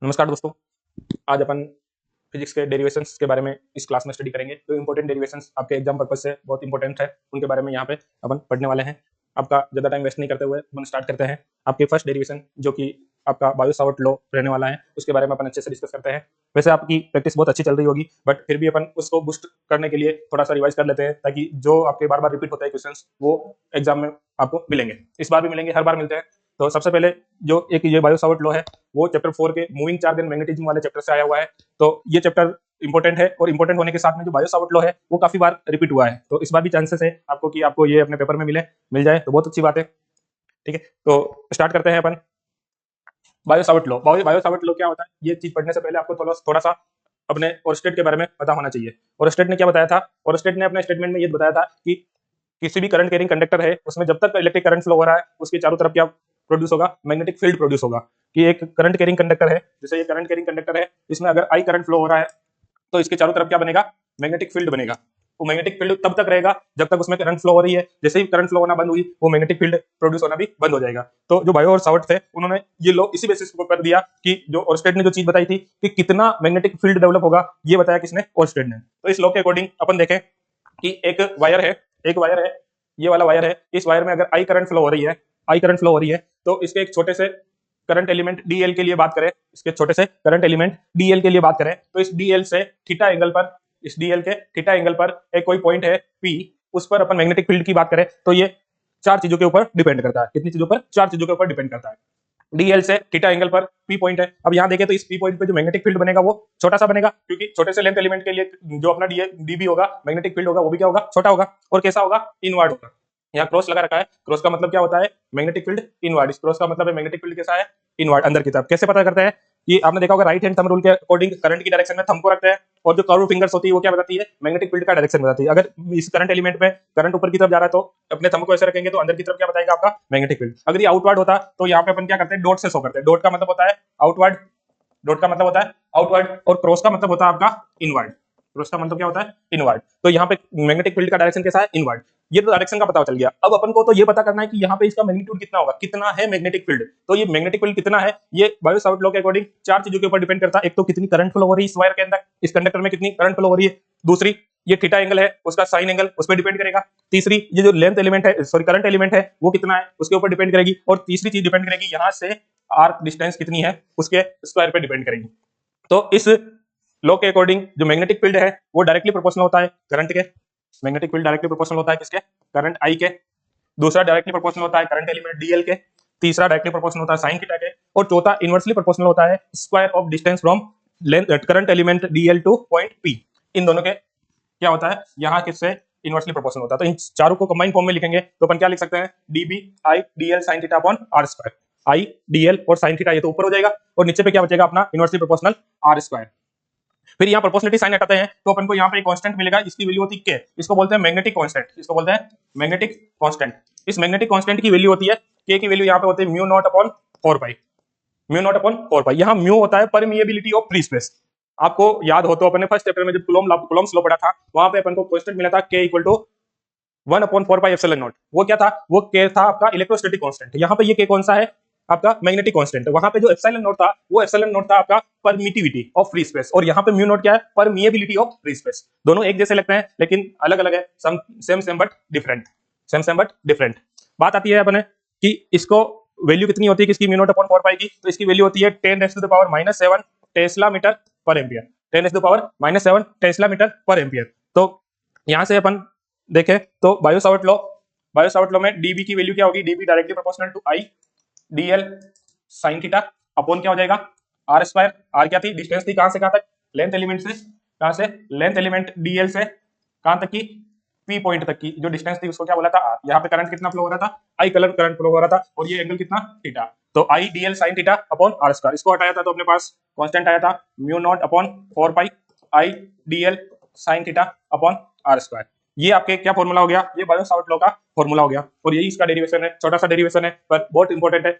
नमस्कार दोस्तों। आज अपन फिजिक्स के डेरिवेशंस के बारे में इस क्लास में स्टडी करेंगे। जो इंपॉर्टेंट डेरिवेशंस आपके एग्जाम पर्पज से बहुत इंपॉर्टेंट है उनके बारे में यहाँ पे अपन पढ़ने वाले हैं। आपका ज़्यादा टाइम वेस्ट नहीं करते हुए अपन स्टार्ट करते हैं। आपके फर्स्ट डेरिवेशन जो कि आपका बायो-सावर्ट लॉ रहने वाला है, उसके बारे में अपन अच्छे से डिस्कस करते हैं। वैसे आपकी प्रैक्टिस बहुत अच्छी चल रही होगी, बट फिर भी अपन उसको बूस्ट करने के लिए थोड़ा सा रिवाइज कर लेते हैं, ताकि जो आपके बार बार रिपीट होते हैं क्वेश्चन वो एग्जाम में आपको मिलेंगे। इस बार भी मिलेंगे, हर बार मिलते हैं। तो सबसे पहले जो एक ये बायो-सावर्ट लॉ है वो चैप्टर 4 के मूविंग चार्ज एंड मैग्नेटिज्म वाले चैप्टर से आया हुआ है। तो ये चैप्टर इंपॉर्टेंट है, और इंपॉर्टेंट होने के साथ में जो बायो-सावर्ट लॉ है वो काफी बार रिपीट हुआ है। तो इस बार भी चांसेस है आपको कि आपको ये अपने पेपर में मिल जाए, तो बहुत अच्छी बात है। ठीक है, तो स्टार्ट करते हैं अपन। बायो-सावर्ट लॉ, बायो-सावर्ट लॉ क्या होता है, ये चीज पढ़ने से पहले आपको थोड़ा सा अपने ओरस्टेड के बारे में पता होना चाहिए। ओरस्टेड ने क्या बताया था? ओरस्टेड ने अपने स्टेटमेंट में ये बताया था कि किसी भी करंट कैरिंग कंडक्टर है उसमें जब तक इलेक्ट्रिक करंट फ्लो हो रहा है उसके चारों तरफ क्या प्रोड्यूस होगा? मैग्नेटिक फील्ड प्रोड्यूस होगा। कि एक करंट कैरिंग कंडक्टर है, जैसे ये करंट कैरिंग कंडक्टर है, इसमें अगर आई करंट फ्लो हो रहा है तो इसके चारों तरफ क्या बनेगा? मैग्नेटिक फील्ड बनेगा। वो मैग्नेटिक फील्ड तब तक रहेगा जब तक उसमें करंट फ्लो हो रही है। जैसे ही करंट फ्लो होना बंद हुई वो मैग्नेटिक फील्ड प्रोड्यूस होना भी बंद हो जाएगा। तो जो बायो और सावर्ट थे उन्होंने ये लॉ इसी बेसिस पर कर दिया कि जो ओरस्टेड ने जो चीज बताई थी कि कितना मैग्नेटिक फील्ड डेवलप होगा, ये बताया किसने? ओरस्टेड ने। तो इस लॉ के अकॉर्डिंग अपन देखें कि एक वायर है, ये वाला वायर है। इस वायर में अगर आई करंट फ्लो हो रही है, तो इसके एक छोटे से करंट एलिमेंट डीएल के लिए बात करें, तो इस डीएल से थीटा एंगल पर, एक कोई पॉइंट है पी, उस पर अपन मैग्नेटिक फील्ड की बात करें तो ये चार चीजों के ऊपर डिपेंड करता है। कितनी चीजों पर? चार चीजों के ऊपर डिपेंड करता है। डीएल से थीटा एंगल पर पी पॉइंट है। अब यहाँ देखें तो इस पी पॉइंट पे जो मैग्नेटिक फील्ड बनेगा वो छोटा सा बनेगा, क्योंकि छोटे से लेंथ एलिमेंट के लिए जो अपना डीबी होगा, मैग्नेटिक फील्ड होगा, वो भी क्या होगा? छोटा होगा। और कैसा होगा? इनवर्ड होगा। यहाँ क्रॉस लगा रखा है, क्रॉस का मतलब क्या होता है? Magnetic field inward. इस क्रॉस का मतलब है मैग्नेटिक फील्ड कैसा है? इनवर्ड, अंदर की तरफ। कैसे पता करते हैं? कि आपने देखा होगा राइट हैंड थंब रूल के अकॉर्डिंग करंट की डायरेक्शन में थंब को रखते हैं, और जो कर्व फिंगर्स होती है वो क्या बताती है? मैग्नेटिक फील्ड का डायरेक्शन बताती है। अगर इस करंट एलिमेंट में करंट ऊपर की तरफ जा रहा है तो अपने थंब को ऐसे रखेंगे तो अंदर की तरफ क्या बताएगा? आपका मैग्नेटिक फील्ड। अगर ये आउटवर्ड होता तो यहाँ पे अपन क्या करते हैं? डॉट से शो करते हैं। डॉट का मतलब होता है आउटवर्ड, और क्रॉस का मतलब होता है आपका इनवर्ड। क्रॉस का मतलब क्या होता है? इनवर्ड। तो यहाँ पे मैग्नेटिक फील्ड का डायरेक्शन कैसा है? इनवर्ड। ये तो डायरेक्शन का पता चल गया। अब अपन को तो ये पता करना है कि यहाँ पे इसका मैग्नीट्यूड कितना होगा, कितना है मैग्नेटिक फील्ड। तो ये मैग्नेटिक फील्ड कितना है, ये बायो-सावर्ट लॉ के अकॉर्डिंग चार चीजों के ऊपर डिपेंड करता है। एक तो कितनी करंट फ्लो हो रही है इस वायर के अंदर, इस कंडक्टर में कितनी करंट फ्लो हो रही है। दूसरी, ये थीटा एंगल है, उसका साइन एंगल उस पर डिपेंड करेगा। तीसरी, ये जो लेंथ एलिमेंट है, सॉरी करंट एलिमेंट है, वो कितना है उसके ऊपर डिपेंड करेगी। और तीसरी चीज डिपेंड करेगी यहाँ से आर्क डिस्टेंस कितनी है, उसके स्क्वायर पे डिपेंड करेगी। तो इस लॉ के अकॉर्डिंग जो मैग्नेटिक फील्ड है वो डायरेक्टली प्रोपोर्शनल होता है करंट के। मैग्नेटिक फील्ड डायरेक्टली प्रोपोर्शनल होता है किसके? करंट आई के। दूसरा डायरेक्टली प्रोपोर्शनल होता है करंट एलिमेंट डीएल के। तीसरा डायरेक्टली प्रोपोर्शनल होता है साइन थीटा के। और चौथा इनवर्सली प्रोपोर्शनल होता है square of distance from length current element dl to point p. इन दोनों के क्या होता है? यहाँ किससे इनवर्सली प्रोपोर्शनल होता है। तो इन चारों को कंबाइन फॉर्म में लिखेंगे तो अपन क्या लिख सकते हैं? DB I DL sine theta upon r square. I dl और साइन थीटा ये तो ऊपर हो जाएगा, और नीचे पे क्या बचेगा? अपना इनवर्सली प्रोपोर्शनल आर स्क्वायर। फिर यहाँ प्रोपोर्शनलिटी साइन हटाते हैं तो अपन को यहाँ पे एक कांस्टेंट मिलेगा, इसकी वैल्यू होती है k। इसको बोलते हैं मैग्नेटिक कांस्टेंट, इस मैग्नेटिक कांस्टेंट की वैल्यू होती है k की वैल्यू यहाँ पे होती है म्यू नॉट अपॉन 4 पाई। यहाँ म्यू होता है परमिएबिलिटी ऑफ फ्री स्पेस। आपको याद हो तो अपने फर्स्ट चैप्टर में जब कूलम्ब्स लॉ पढ़ा था, वहां पे अपन को कांस्टेंट मिला था k इक्वल टू 1/4πε0। वो क्या था? वो k था आपका इलेक्ट्रोस्टैटिक कांस्टेंट। यहाँ पे ये k कौन सा है? आपका मैग्नेटिक कांस्टेंट। वहां पे जो एप्सिलॉन नॉट था वो एप्सिलॉन नॉट था आपका परमिटिविटी ऑफ फ्री स्पेस, और यहाँ पे म्यू नॉट क्या है? Permeability of free space. दोनों एक जैसे लगते हैं लेकिन अलग अलग है, सेम बट डिफरेंट। बात आती है अपने कि इसको वैल्यू कितनी होती है किसकी? म्यू नॉट अपॉन 4 पाई की। तो इसकी वैल्यू होती है 10⁻⁻7 tesla metre per ampere. 10⁻⁻7 tesla metre per ampere. तो यहां से अपन देखें तो बायो-सावर्ट लॉ में डीबी की वैल्यू क्या होगी? DB directly proportional to I DL sine theta upon क्या हो जाएगा? Are square. आर क्या थी? डिस्टेंस थी कहां से कहां तक? लेंथ एलिमेंट से कहां से? लेंथ एलिमेंट डीएल से कहां तक की? पी पॉइंट तक की जो डिस्टेंस थी उसको क्या बोला था? आर। यहाँ पे करंट कितना फ्लो हो रहा था? आई करंट फ्लो हो रहा था, और ये एंगल कितना? थीटा। तो I DL sine theta upon r square. इसको हटाया था तो अपने पास कांस्टेंट आया था mu naught upon 4 pi I DL sine theta upon r square. ये आपके क्या फॉर्मूला हो गया? ये बायो-सावर्ट लॉ का फॉर्मूला हो गया, और यही इसका डेरिवेशन है। छोटा सा डेरिवेशन है पर बहुत इंपॉर्टेंट है।